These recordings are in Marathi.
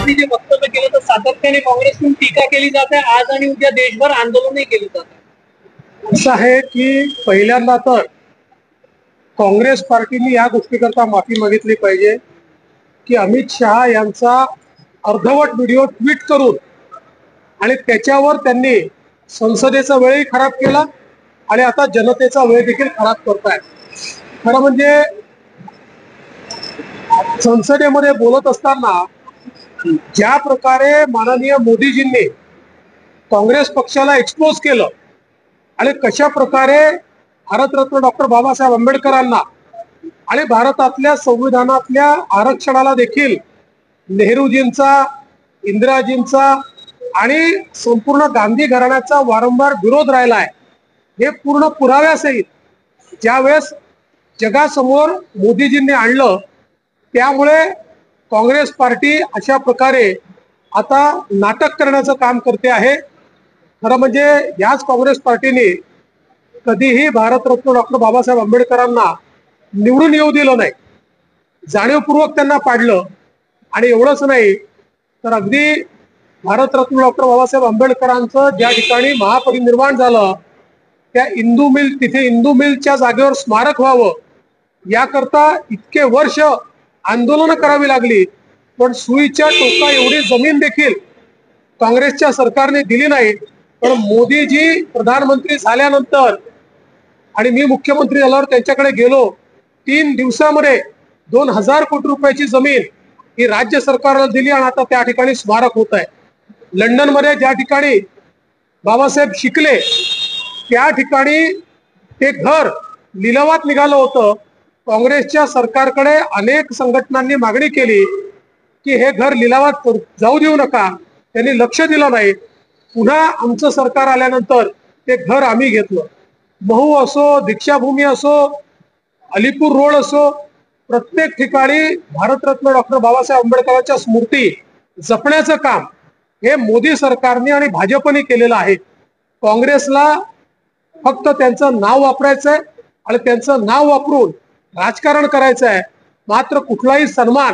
यांनी जे वक्तव्य केलं तर सातत्याने काँग्रेसकडून टीका केली जाते, आज आणि उद्या देशभर आंदोलनही केले जाते। असं आहे की पहिल्यांदा तर काँग्रेस पार्टीने या गोष्टीकरता माफी मागितली पाहिजे की अमित शहा यांचा अर्धवट व्हिडिओ ट्विट करून आणि त्याच्यावर त्यांनी संसदेचा वेळही खराब केला आणि आता जनतेचा वेळ देखील खराब करतायत। खरं म्हणजे संसदेमध्ये बोलत असताना ज्या प्रकारे माननीय मोदीजींनी काँग्रेस पक्षाला एक्सपोज केलं आणि कशा प्रकारे भारतरत्न डॉक्टर बाबासाहेब आंबेडकरांना आणि भारतातल्या संविधानातल्या आरक्षणाला देखील नेहरूजींचा, इंदिराजींचा आणि संपूर्ण गांधी घराण्याचा वारंवार विरोध राहिलाय, हे पूर्ण पुराव्यासहित ज्यावेळेस जगासमोर मोदीजींनी आणलं, त्यामुळे काँग्रेस पार्टी अशा प्रकारे आता नाटक करण्याचं काम करते आहे। खरं म्हणजे याच काँग्रेस पार्टीने कधीही भारतरत्न डॉक्टर बाबासाहेब आंबेडकरांना निवडून येऊ दिलं नाही, जाणीवपूर्वक त्यांना पाडलं। आणि एवढंच नाही तर अगदी भारतरत्न डॉक्टर बाबासाहेब आंबेडकरांचं ज्या ठिकाणी महापरिनिर्वाण झालं त्या इंदू मिल, तिथे इंदू मिलच्या जागेवर स्मारक व्हावं याकरता इतके वर्ष आंदोलन करावी लागली, पण सुईच्या टोका एवढी जमीन देखील काँग्रेसच्या सरकारने दिली नाही। पण मोदीजी प्रधानमंत्री झाल्यानंतर आणि मी मुख्यमंत्री झाल्यावर त्यांच्याकडे गेलो, 3 दिवसामध्ये 2000 कोटी रुपयाची जमीन ही राज्य सरकारला दिली आणि आता त्या ठिकाणी स्मारक होत आहे। लंडन मध्ये ज्या ठिकाणी बाबासाहेब शिकले त्या ठिकाणी ते घर लिलावात निघालं होतं। काँग्रेसच्या सरकारकडे अनेक संघटनांनी मागणी केली की हे घर लिलावात जाऊ देऊ नका, त्यांनी लक्ष दिलं नाही। पुन्हा आमचं सरकार आल्यानंतर ते घर आम्ही घेतलं। महू असो, दीक्षाभूमी असो, अलीपूर रोड असो, प्रत्येक ठिकाणी भारतरत्न डॉक्टर बाबासाहेब आंबेडकरांच्या स्मृती जपण्याचं काम हे मोदी सरकारने आणि भाजपने केलेलं आहे। काँग्रेसला फक्त त्यांचं नाव वापरायचंय आणि त्यांचं नाव वापरून राजकारण करायचं आहे, मात्र कुठलाही सन्मान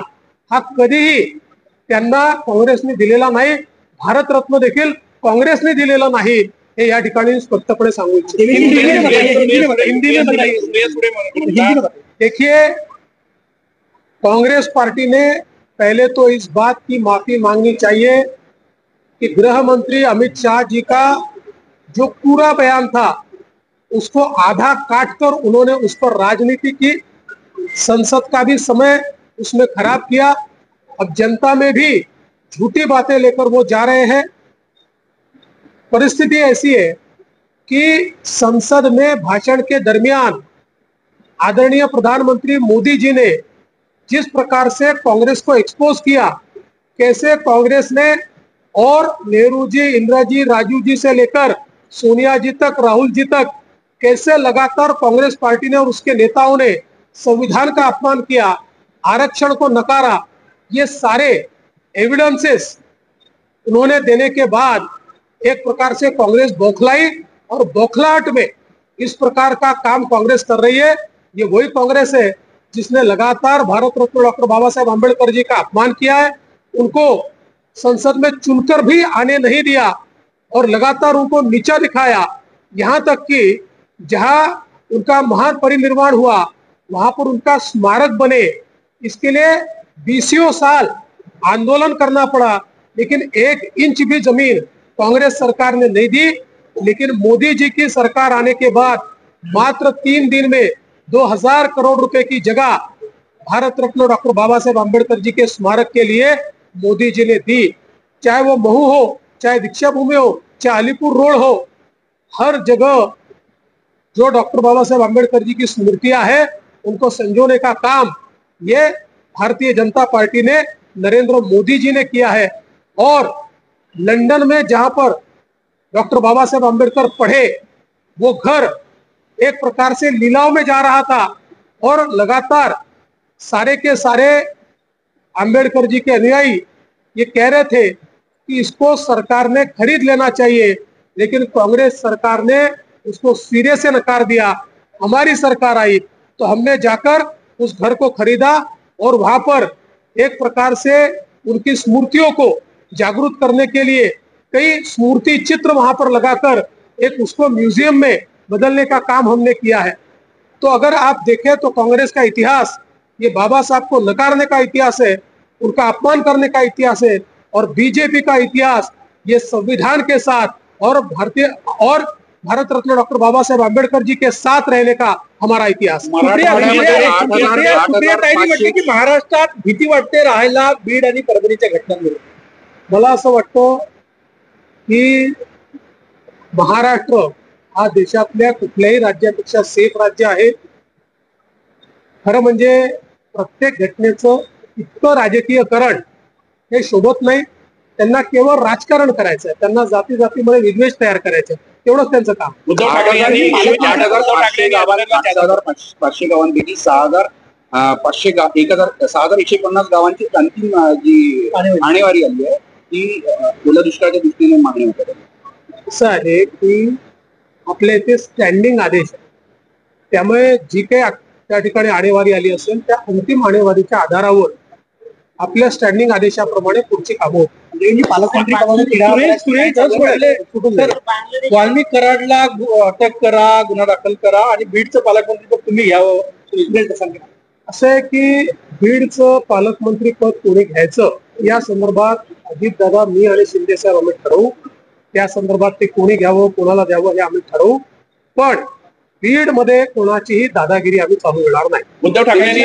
हा कधीही त्यांना काँग्रेसने दिलेला नाही, भारतरत्न देखील काँग्रेसने दिलेला नाही, हे या ठिकाणी स्पष्टपणे सांगू इच्छितो। देखिए, कांग्रेस पार्टी ने पहले तो इस बात की माफी मांगनी चाहिए कि गृह मंत्री अमित शाह जी का जो पूरा बयान था उसको आधा काटकर उन्होंने उस पर राजनीति की, संसद का भी समय उसमें खराब किया। अब जनता में भी झूठी बातें लेकर वो जा रहे हैं। परिस्थिति ऐसी है कि संसद में भाषण के दरमियान आदरणीय प्रधानमंत्री मोदी जी ने जिस प्रकार से कांग्रेस को एक्सपोज किया, कैसे कांग्रेस ने और नेहरू जी, इंदिरा जी, राजीव जी से लेकर सोनिया जी तक, राहुल जी तक, कैसे लगातार कांग्रेस पार्टी ने और उसके नेताओं ने संविधान का अपमान किया, आरक्षण को नकारा, ये सारे एविडेंसेस उन्होंने देने के बाद एक प्रकार से कांग्रेस बौखलाई और बौखलाहट में इस प्रकार का काम कांग्रेस कर रही है। ये वही कांग्रेस है जिसने लगातार भारत रत्न डॉक्टर बाबा साहेब आंबेडकर जी का अपमान किया है, उनको संसद में चुनकर भी आने नहीं दिया और लगातार उनको नीचा दिखाया। यहाँ तक कि जहां उनका महान परिनिर्वाण हुआ वहां पर उनका स्मारक बने, इसके लिए 20 साल आंदोलन करना पड़ा, लेकिन 1 इंच भी जमीन कांग्रेस सरकार ने नहीं दी। लेकिन मोदी जी की सरकार आने के बाद मात्र 3 दिन में 2000 करोड़ रुपए की जगह भारत रत्न डॉक्टर बाबा साहेब आंबेडकर जी के स्मारक के लिए मोदी जी ने दी। चाहे वो महू हो, चाहे दीक्षाभूमि हो, चाहे अलीपुर रोड हो, हर जगह जो डॉक्टर बाबा साहेब आंबेडकर जी की स्मृतियां हैं उनको संजोने का काम ये भारतीय जनता पार्टी ने, नरेंद्र मोदी जी ने किया है। और लंदन में जहां पर डॉक्टर बाबा साहेब आंबेडकर पढ़े, वो घर एक प्रकार से लीलाव में जा रहा था और लगातार सारे के सारे आंबेडकर जी के अनुयायी ये कह रहे थे कि इसको सरकार ने खरीद लेना चाहिए, लेकिन कांग्रेस सरकार ने उसको सिरे से नकार दिया। हमारी सरकार आई तो हमने जाकर उस घर को खरीदा और वहां पर एक प्रकार से उनकी स्मृतियों को जागरूक करने के लिए कई स्मृति चित्र वहां पर लगाकर एक उसको म्यूजियम में बदलने का काम हमने किया है। तो अगर आप देखें तो कांग्रेस का इतिहास ये बाबा साहब को नकारने का इतिहास है, उनका अपमान करने का इतिहास है, और बीजेपी का इतिहास ये संविधान के साथ और भारत रत्न डॉक्टर बाबा साहेब आंबेडकर जी के साथ रहने का हमारा इतिहास। सुप्रियाताईंनी म्हटले की महाराष्ट्रात भीती वाटते राहायला बीड आणि परभणीच्या घटनांमुळे। मला असं वाटतं की महाराष्ट्र हा देशातल्या कुठल्याही राज्यापेक्षा सेफ राज्य आहे। खरं म्हणजे प्रत्येक घटनेचं इतकं राजकीयकरण हे शोभत नाही। त्यांना केवळ राजकारण करायचं आहे, त्यांना जाती जातीमध्ये विद्वेष तयार करायचे, तेवढंच त्यांचं काम। उद्धव ठाकरे यांनी 8,500 गावांपैकी 6,150 गावांची अंतिम जी आणेवारी आली आहे ती ओल्या दुष्काळाच्या दृष्टीने मागणी होत आहे। असं आहे की आपल्या इथे स्टँडिंग आदेश आहे, त्यामुळे जी काही त्या ठिकाणी आणेवारी आली असेल त्या अंतिम आणेवारीच्या आधारावर आपल्या स्टँडिंग आदेशाप्रमाणे पुढची कामं होतात। वाल्मिक कराडला अटक करा, गुन्हा दाखल करा आणि बीडचं पालकमंत्री पद तुम्ही घ्यावं असं आहे की बीडचं पालकमंत्री पद कोणी घ्यायचं या संदर्भात अजितदादा, मी आणि शिंदे साहेब आम्ही ठरवू। त्या संदर्भात ते कोणी घ्यावं, कोणाला द्यावं हे आम्ही ठरवू, पण बीड मध्ये कोणाचीही दादागिरी आम्ही चालू येणार नाही। उद्धव ठाकरे